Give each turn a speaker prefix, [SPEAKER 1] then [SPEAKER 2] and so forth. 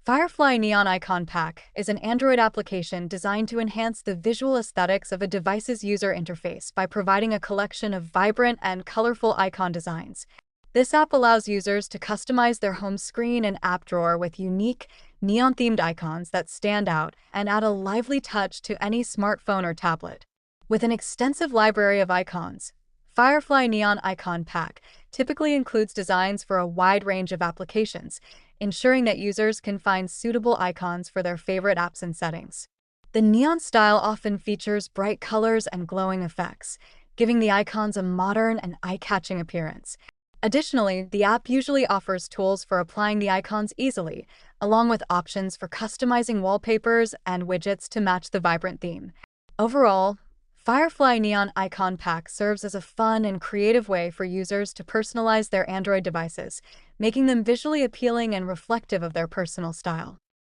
[SPEAKER 1] Firefly Neon Icon Pack is an Android application designed to enhance the visual aesthetics of a device's user interface by providing a collection of vibrant and colorful icon designs. This app allows users to customize their home screen and app drawer with unique, neon-themed icons that stand out and add a lively touch to any smartphone or tablet. With an extensive library of icons, Firefly Neon Icon Pack typically includes designs for a wide range of applications, ensuring that users can find suitable icons for their favorite apps and settings. The neon style often features bright colors and glowing effects, giving the icons a modern and eye-catching appearance. Additionally, the app usually offers tools for applying the icons easily, along with options for customizing wallpapers and widgets to match the vibrant theme. Overall, Firefly Neon Icon Pack serves as a fun and creative way for users to personalize their Android devices, making them visually appealing and reflective of their personal style.